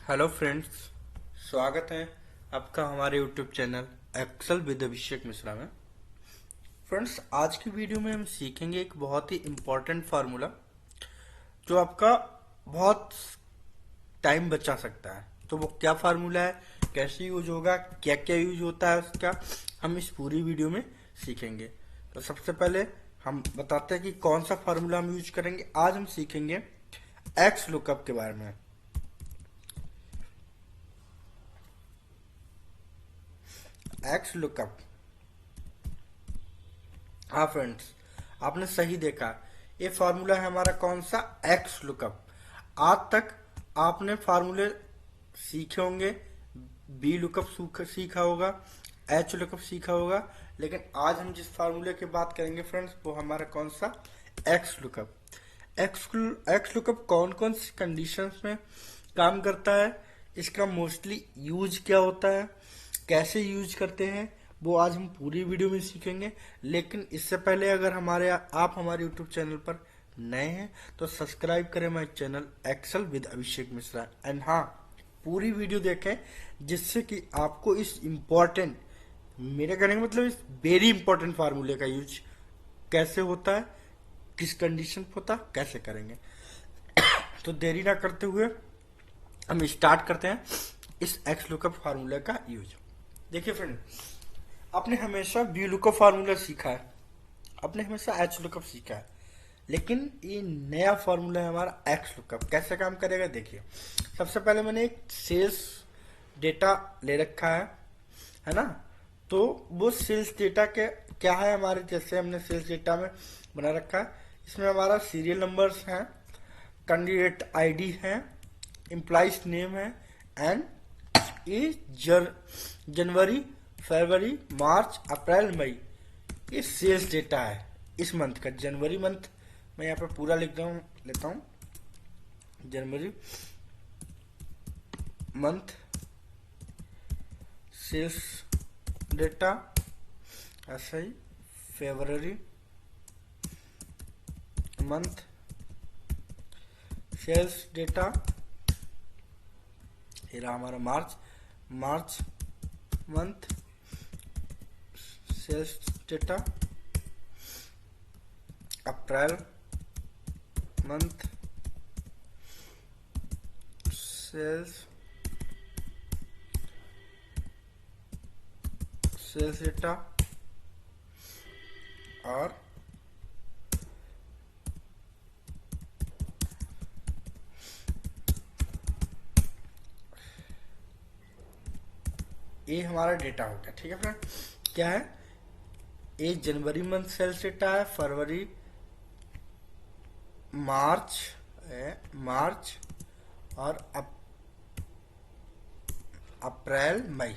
Hello friends, स्वागत है आपका हमारे YouTube channel Excel with Abhishek Mishra में। फ्रेंड्स, आज की वीडियो में हम सीखेंगे एक बहुत ही इम्पोर्टेंट फार्मूला जो आपका बहुत टाइम बचा सकता है। तो वो क्या फार्मूला है, कैसे यूज होगा, क्या क्या यूज होता है उसका, हम इस पूरी वीडियो में सीखेंगे। तो सबसे पहले हम बताते हैं कि कौन सा फार्मूला हम यूज करेंगे। आज हम सीखेंगे एक्स लुकअप के बारे में। एक्स लुकअप, हाँ फ्रेंड्स, आपने सही देखा। ये फार्मूला है हमारा कौन सा, एक्स लुकअप। आज तक आपने फार्मूले सीखे होंगे, बी लुकअप सीखा होगा, एच लुकअप सीखा होगा, लेकिन आज हम जिस फार्मूले की बात करेंगे फ्रेंड्स, वो हमारा कौन सा, एक्स लुकअप। एक्स लुकअप कौन कौन सी कंडीशंस में काम करता है, इसका मोस्टली यूज क्या होता है, कैसे यूज करते हैं, वो आज हम पूरी वीडियो में सीखेंगे। लेकिन इससे पहले अगर आप हमारे यूट्यूब चैनल पर नए हैं तो सब्सक्राइब करें हमारे channel Excel with Abhishek Mishra. And हाँ, पूरी वीडियो देखें जिससे कि आपको इस इम्पोर्टेंट, मेरे कहने का मतलब इस वेरी इंपॉर्टेंट फार्मूले का यूज कैसे होता है, किस कंडीशन पे होता है, कैसे करेंगे। तो देरी ना करते हुए हम स्टार्ट करते हैं इस एक्स लुकअप फार्मूले का यूज। देखिए फ्रेंड, आपने हमेशा वी लुकअप फार्मूला सीखा है, आपने हमेशा एच लुकअप सीखा है, लेकिन ये नया फार्मूला है हमारा एक्स लुकअप। कैसे काम करेगा देखिए। सबसे पहले मैंने एक सेल्स डेटा ले रखा है ना। तो वो सेल्स डेटा के क्या है हमारे, जैसे हमने सेल्स डेटा में बना रखा है, इसमें हमारा सीरियल नंबर्स हैं, कैंडिडेट आईडी है, एम्प्लॉइज नेम है, एंड ये जनवरी, फरवरी, मार्च, अप्रैल, मई, ये सेल्स डेटा है इस मंथ का। जनवरी मंथ मैं यहाँ पे पूरा लेता हूँ, जनवरी मंथ सेल्स डेटा, ऐसा ही फरवरी मंथ सेल्स डेटा, ये रहा हमारा March month sales data, April month sales data, और ये हमारा डेटा हो गया। ठीक है फ्रेंड, क्या है, ये जनवरी मंथ सेल्स डेटा है, फरवरी, मार्च और अप्रैल, मई।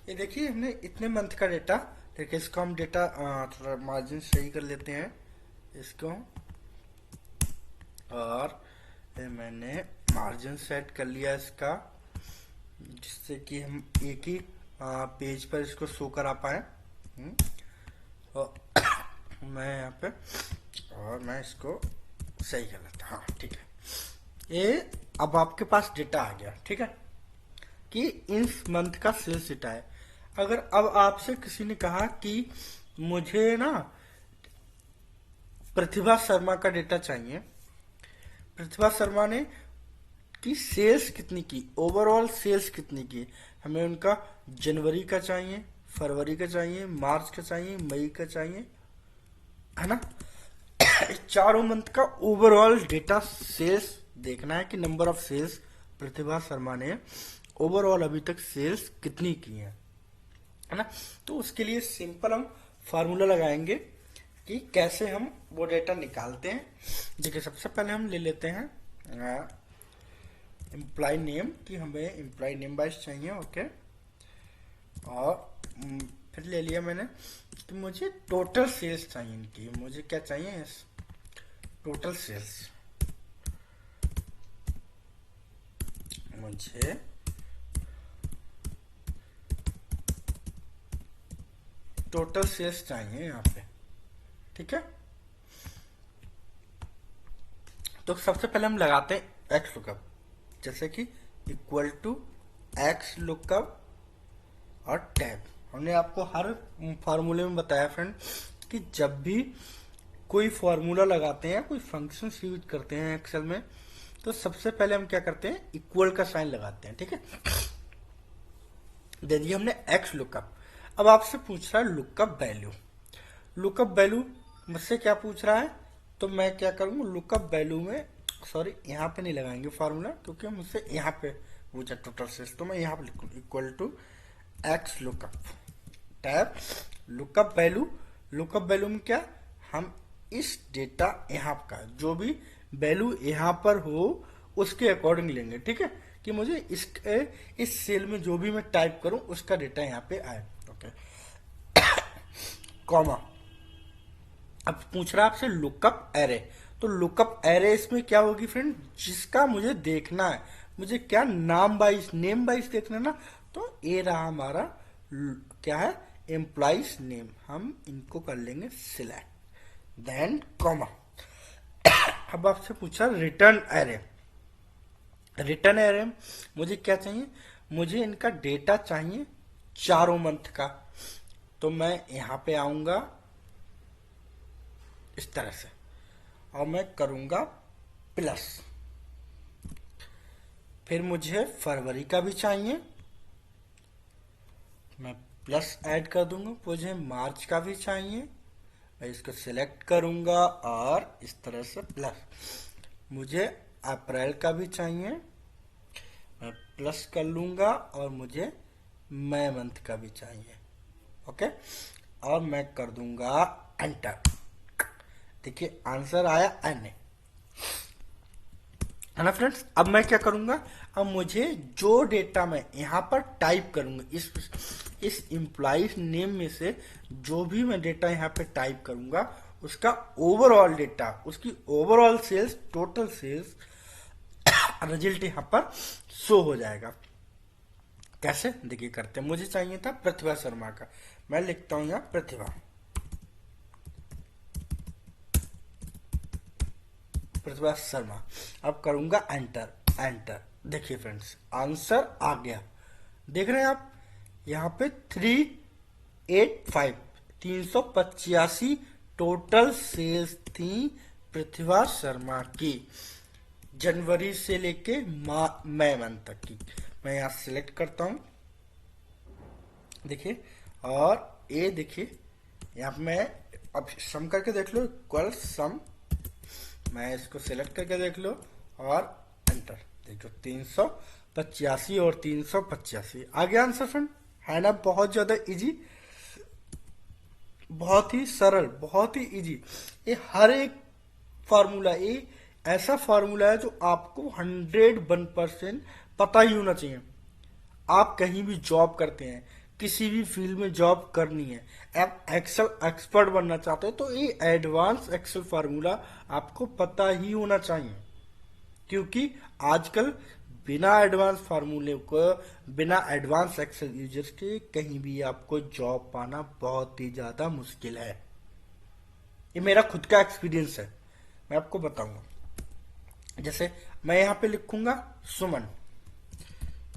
ये देखिए हमने इतने मंथ का डेटा। देखिए इसको हम डेटा थोड़ा मार्जिन सही कर लेते हैं इसको, और ये मैंने मार्जिन सेट कर लिया इसका, जिससे कि हम एक ही पेज पर इसको शो करा पाए। तो मैं यहाँ पे, और मैं इसको सही कर लेता हूँ। हाँ ठीक है, ये अब आपके पास डेटा आ गया। ठीक है, कि इस मंथ का सेल्स डेटा है। अगर अब आपसे किसी ने कहा कि मुझे ना प्रतिभा शर्मा का डेटा चाहिए, प्रतिभा शर्मा ने की सेल्स कितनी की, ओवरऑल सेल्स कितनी की, हमें उनका जनवरी का चाहिए, फरवरी का चाहिए, मार्च का चाहिए, मई का चाहिए, है ना। चारों मंथ का ओवरऑल डेटा सेल्स देखना है कि नंबर ऑफ सेल्स प्रतिभा शर्मा ने ओवरऑल अभी तक सेल्स कितनी की है ना। तो उसके लिए सिंपल हम फार्मूला लगाएंगे कि कैसे हम वो डेटा निकालते हैं। देखिए सबसे पहले हम ले लेते हैं एम्प्लॉय नेम, कि हमें एम्प्लॉय नेम वाइज चाहिए। ओके, और फिर ले लिया मैंने कि मुझे टोटल सेल्स चाहिए इनकी। मुझे क्या चाहिए, टोटल सेल्स। मुझे टोटल सेल्स चाहिए यहाँ पे। ठीक है, तो सबसे पहले हम लगाते हैं एक्स लुकअप। जैसे कि इक्वल टू एक्स लुकअप और टैब। हमने आपको हर फार्मूले में बताया फ्रेंड कि जब भी कोई फार्मूला लगाते हैं, कोई फंक्शन यूज करते हैं एक्सेल में, तो सबसे पहले हम क्या करते हैं, इक्वल का साइन लगाते हैं। ठीक है, दे दिया हमने एक्स लुकअप। अब आपसे पूछ रहा है लुकअप वैल्यू। लुकअप वैल्यू मुझसे क्या पूछ रहा है, तो मैं क्या करूंगा, लुकअप वैल्यू में, सॉरी यहाँ पे नहीं लगाएंगे फार्मूला, क्योंकि मुझसे यहाँ पे पूछा टोटल सेल्स, तो मैं यहाँ पे लिखूँ equal to X lookup tab lookup value. Lookup value में क्या, हम इस डेटा यहाँ का जो भी वैल्यू यहाँ पर हो उसके अकॉर्डिंग लेंगे। ठीक है, कि मुझे इस सेल में जो भी मैं टाइप करूं उसका डेटा यहाँ पे आए। Okay, comma. अब पूछ रहा है आपसे लुकअप एरे, तो लुकअप एरे इसमें क्या होगी फ्रेंड, जिसका मुझे देखना है, मुझे क्या नेम वाइज देखना है ना, तो ये रहा हमारा क्या है, एम्प्लॉइज नेम। हम इनको कर लेंगे सिलेक्ट, देन कॉमा। अब आपसे पूछा रिटर्न एरे। रिटर्न एरे मुझे क्या चाहिए, मुझे इनका डेटा चाहिए चारों मंथ का, तो मैं यहां पे आऊंगा इस तरह से और मैं करूंगा प्लस। फिर मुझे फरवरी का भी चाहिए, मैं प्लस ऐड कर दूंगा। मुझे मार्च का भी चाहिए, मैं इसको सिलेक्ट करूंगा और इस तरह से प्लस। मुझे अप्रैल का भी चाहिए, मैं प्लस कर लूंगा और मुझे मई मंथ का भी चाहिए। ओके, और मैं कर दूंगा एंटर। देखिए आंसर आया एन, है ना फ्रेंड्स। अब मैं क्या करूंगा, अब मुझे जो डेटा मैं यहाँ पर टाइप करूंगा, इस एम्प्लॉइज नेम में से जो भी मैं डेटा यहाँ पे टाइप करूंगा उसका ओवरऑल डेटा, उसकी overall sales, total sales result यहाँ पर शो हो जाएगा। कैसे देखिए करते हैं, मुझे चाहिए था प्रतिभा शर्मा का, मैं लिखता हूं यहाँ प्रतिभा शर्मा। अब करूंगा एंटर, एंटर। देखिए फ्रेंड्स आंसर आ गया, देख रहे हैं आप यहाँ पे 385 टोटल सेल्स थी प्रतिभा शर्मा की, जनवरी से लेके मई मंथ तक की। मैं यहाँ सिलेक्ट करता हूं, देखिए, और ये देखिए यहाँ पे मैं अब सम करके देख लो, इक्वल सम, मैं इसको सिलेक्ट करके देख लो और एंटर। देखो 385 और 385 आ गया आंसर फ्रेंड, है ना। बहुत ज्यादा इजी, बहुत ही सरल, बहुत ही इजी। ये हर एक फार्मूला, ये ऐसा फार्मूला है जो आपको 101% पता ही होना चाहिए। आप कहीं भी जॉब करते हैं, किसी भी फील्ड में जॉब करनी है, आप एक्सेल एक्सपर्ट बनना चाहते हैं, तो ये एडवांस एक्सेल फार्मूला आपको पता ही होना चाहिए, क्योंकि आजकल बिना एडवांस फार्मूले को, बिना एडवांस एक्सेल यूजर्स के कहीं भी आपको जॉब पाना बहुत ही ज्यादा मुश्किल है। ये मेरा खुद का एक्सपीरियंस है, मैं आपको बताऊंगा। जैसे मैं यहाँ पे लिखूंगा सुमन,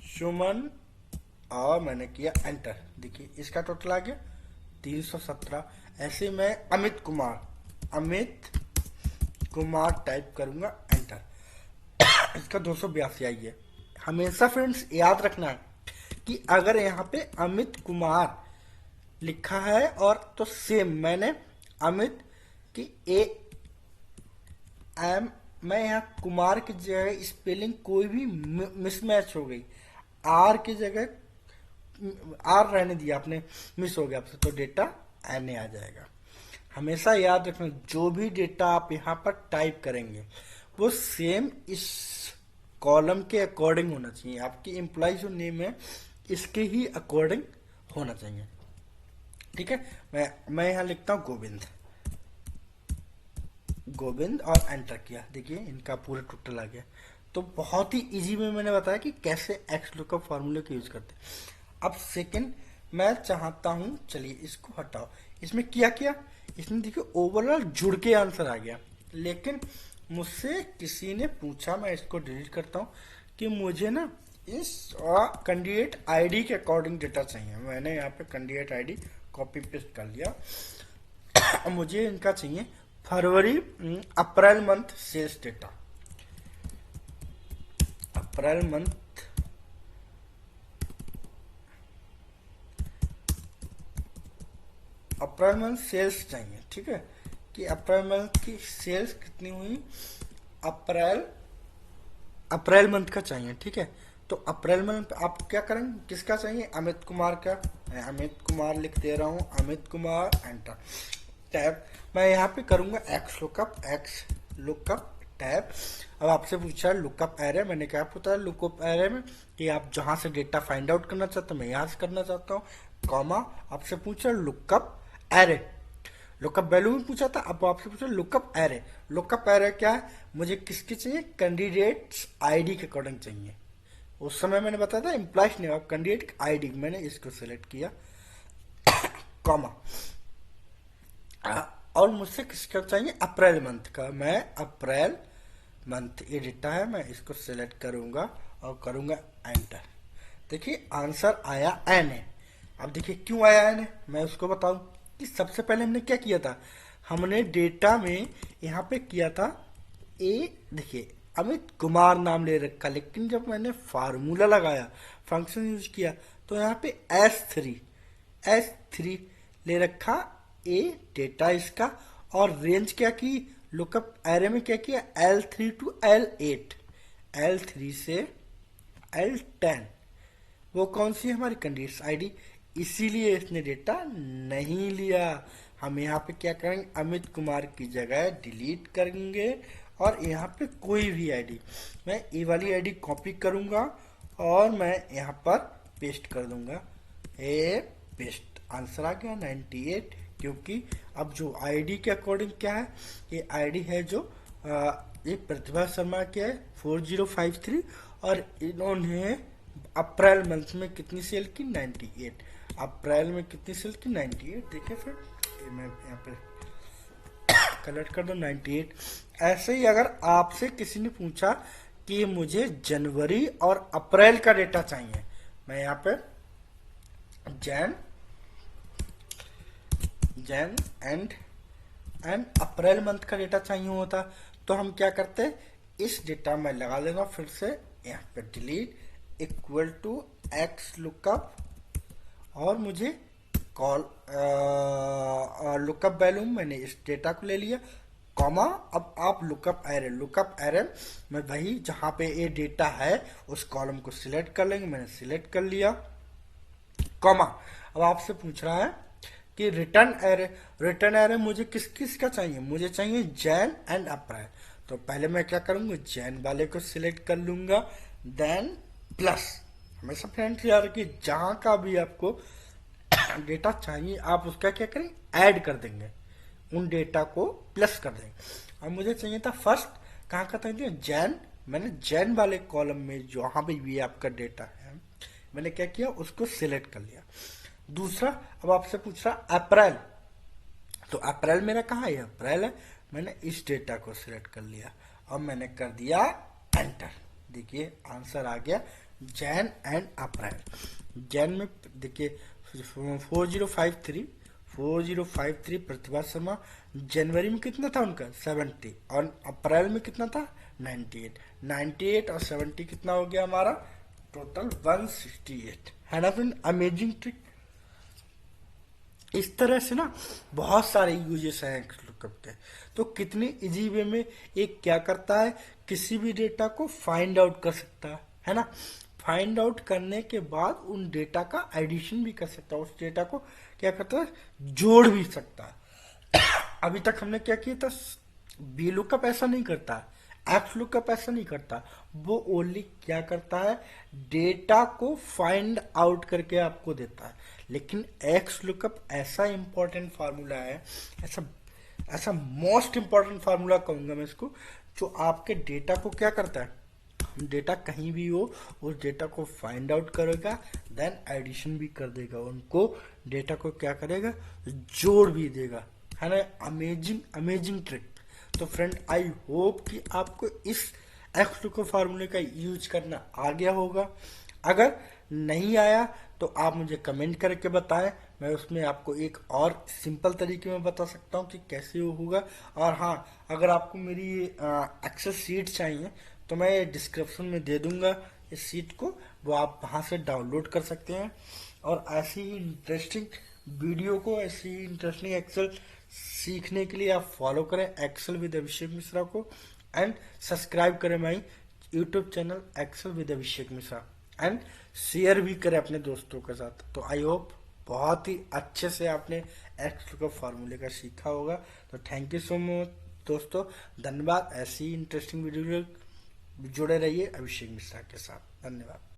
सुमन, और मैंने किया एंटर। देखिए इसका टोटल आ गया 317। ऐसे मैं अमित कुमार टाइप करूंगा, एंटर। इसका 282 आई है। हमेशा फ्रेंड्स याद रखना है कि अगर यहाँ पे अमित कुमार लिखा है और तो सेम मैंने अमित की मैं यहाँ कुमार की जगह स्पेलिंग कोई भी मिसमैच हो गई, आर की जगह आर रहने दिया आपने, मिस हो गया आपसे, तो डेटा एन आ जाएगा। हमेशा याद रखना जो भी डेटा आप यहाँ पर टाइप करेंगे वो सेम इस कॉलम के अकॉर्डिंग होना चाहिए। आपकी एम्प्लॉय जो नेम है इसके ही अकॉर्डिंग होना चाहिए। ठीक है, मैं यहाँ लिखता हूँ गोविंद और एंटर किया। देखिए इनका पूरा टोटल आ गया। तो बहुत ही इजी में मैंने बताया कि कैसे एक्स लुकअप फार्मूले का यूज करते हैं। अब सेकंड मैं चाहता हूं, चलिए इसको हटाओ, इसमें क्या इसमें देखिए ओवरऑल जुड़ के आंसर आ गया, लेकिन मुझसे किसी ने पूछा, मैं इसको डिलीट करता हूं, कि मुझे ना इस कैंडिडेट आईडी के अकॉर्डिंग डेटा चाहिए। मैंने यहाँ पे कैंडिडेट आईडी कॉपी पेस्ट कर लिया। अब मुझे इनका चाहिए फरवरी April month sales data. April month sales चाहिए, ठीक है, कि अप्रैल मंथ की सेल्स कितनी हुई, अप्रैल मंथ का चाहिए, ठीक है। तो अप्रैल मंथ आप क्या करेंगे, किसका चाहिए, अमित कुमार का। मैं अमित कुमार लिख दे रहा हूँ, अमित कुमार, एंटर, टैब। मैं यहाँ पे करूँगा एक्स लुकअप टैब। अब आपसे पूछा लुकअप एरे, मैंने क्या पूछा लुकअप एरे में कि आप जहाँ से डेटा फाइंड आउट करना चाहते हो, मैं यहाँ से करना चाहता हूँ, कॉमा। आपसे पूछा लुकअप एरे, लुकअप वैल्यू में पूछा था, अब आपसे पूछा लुकअप एरे। लुकअप एरे क्या है, मुझे किसकी चाहिए, कैंडिडेट्स आईडी के अकॉर्डिंग चाहिए। उस समय मैंने बताया था एम्प्लॉयज नेम, अब कैंडिडेट आईडी, मैंने इसको सिलेक्ट किया, कॉमा। और मुझसे किसका चाहिए, अप्रैल मंथ का। मैं अप्रैल मंथ ये डेटा है, मैं इसको सिलेक्ट करूंगा और करूंगा एंटर। देखिए आंसर आया एन है। अब देखिए क्यों आया एन है, मैं उसको बताऊं कि सबसे पहले हमने क्या किया था, हमने डेटा में यहाँ पे किया था देखिए अमित कुमार नाम ले रखा, लेकिन जब मैंने फार्मूला लगाया, फंक्शन यूज किया, तो यहाँ पे S3 ले रखा ए डेटा इसका, और रेंज क्या की, लुकअप एरे में क्या किया, L3 टू L8, L3 से L10। वो कौन सी है, हमारी कैंडिडेट आईडी, इसीलिए इसने डेटा नहीं लिया। हम यहाँ पे क्या करेंगे, अमित कुमार की जगह डिलीट करेंगे और यहाँ पे कोई भी आईडी, मैं ये वाली आईडी कॉपी करूंगा और मैं यहाँ पर पेस्ट कर दूंगा, पेस्ट। आंसर आ गया 98, क्योंकि अब जो आईडी के अकॉर्डिंग क्या है, ये आईडी है जो ये प्रतिभा शर्मा क्या है 4053, और इन्होंने अप्रैल मंथ में कितनी सेल की, 98। अप्रैल में कितनी सेल की, 98। देखिए फिर मैं यहाँ पे कलेक्ट कर दो 98। ऐसे ही अगर आपसे किसी ने पूछा कि मुझे जनवरी और अप्रैल का डेटा चाहिए, मैं यहाँ पे जैन एंड अप्रैल मंथ का डेटा चाहिए होता, तो हम क्या करते, इस डेटा में लगा लेगा, फिर से यहाँ पे delete equal to X lookup, और मुझे कॉल लुकअप वैल्यू, मैंने इस डेटा को ले लिया, कॉमा। अब आप लुकअप एरे में वही जहां पे ये डेटा है उस कॉलम को सिलेक्ट कर लेंगे, मैंने सिलेक्ट कर लिया, कॉमा। अब आपसे पूछ रहा है कि रिटर्न एरे मुझे किस किस का चाहिए, मुझे चाहिए जैन एंड अप्रैल। तो पहले मैं क्या करूंगा, जैन वाले को सिलेक्ट कर लूंगा, देन प्लस। हमेशा फ्रेंड्स याद रखिए, जहां का भी आपको डेटा चाहिए आप उसका क्या करें, ऐड कर देंगे, उन डेटा को प्लस कर देंगे। अब मुझे चाहिए था फर्स्ट, कहाँ का था, जैन, मैंने जैन वाले कॉलम में जहां भी आपका डेटा है, मैंने क्या किया, उसको सिलेक्ट कर लिया। दूसरा, अब आपसे पूछ रहा अप्रैल, तो अप्रैल मेरा कहाँ है, अप्रैल है, मैंने इस डेटा को सिलेक्ट कर लिया और मैंने कर दिया एंटर। देखिए आंसर आ गया जैन एंड अप्रैल। जैन में देखिए 4053 प्रतिभा शर्मा, जनवरी में कितना था उनका 70, और अप्रैल में कितना था 98 और 70 कितना हो गया हमारा टोटल 168, है ना फ्रेंड, अमेजिंग ट्रिक। इस तरह से ना बहुत सारे यूजेस हैं लुकअप के। तो कितनी इजी वे में एक क्या करता है, किसी भी डेटा को फाइंड आउट कर सकता है ना, फाइंड आउट करने के बाद उन डेटा का एडिशन भी कर सकता है, उस डेटा को क्या करता है, जोड़ भी सकता है। अभी तक हमने क्या किया था, बी लुकअप ऐसा नहीं करता, एफ लुकअप ऐसा नहीं करता, वो ओनली क्या करता है, डेटा को फाइंड आउट करके आपको देता है। लेकिन एक्स लुकअप ऐसा इंपॉर्टेंट फार्मूला है, ऐसा मोस्ट इंपॉर्टेंट फार्मूला कहूंगा मैं इसको, जो आपके डेटा को क्या करता है, डेटा कहीं भी हो उस डेटा को फाइंड आउट करेगा, देन एडिशन भी कर देगा, उनको डेटा को क्या करेगा, जोड़ भी देगा, है ना, अमेजिंग ट्रिक। तो फ्रेंड आई होप कि आपको इस एक्स लुकअप फार्मूले का यूज करना आ गया होगा। अगर नहीं आया तो आप मुझे कमेंट करके बताएं, मैं उसमें आपको एक और सिंपल तरीके में बता सकता हूँ कि कैसे वो होगा। और हाँ, अगर आपको मेरी एक्सेल शीट चाहिए तो मैं डिस्क्रिप्शन में दे दूंगा इस शीट को, वो आप वहाँ से डाउनलोड कर सकते हैं। और ऐसी ही इंटरेस्टिंग वीडियो को, ऐसी ही इंटरेस्टिंग एक्सेल सीखने के लिए आप फॉलो करें एक्सेल विद अभिषेक मिश्रा को, एंड सब्सक्राइब करें my YouTube channel Excel with Abhishek Mishra, and share भी करें अपने दोस्तों के साथ। तो आई होप बहुत ही अच्छे से आपने एक्स का फार्मूले का सीखा होगा। तो थैंक यू सो मच दोस्तों, धन्यवाद। ऐसी इंटरेस्टिंग वीडियो जुड़े रहिए अभिषेक मिश्रा के साथ। धन्यवाद।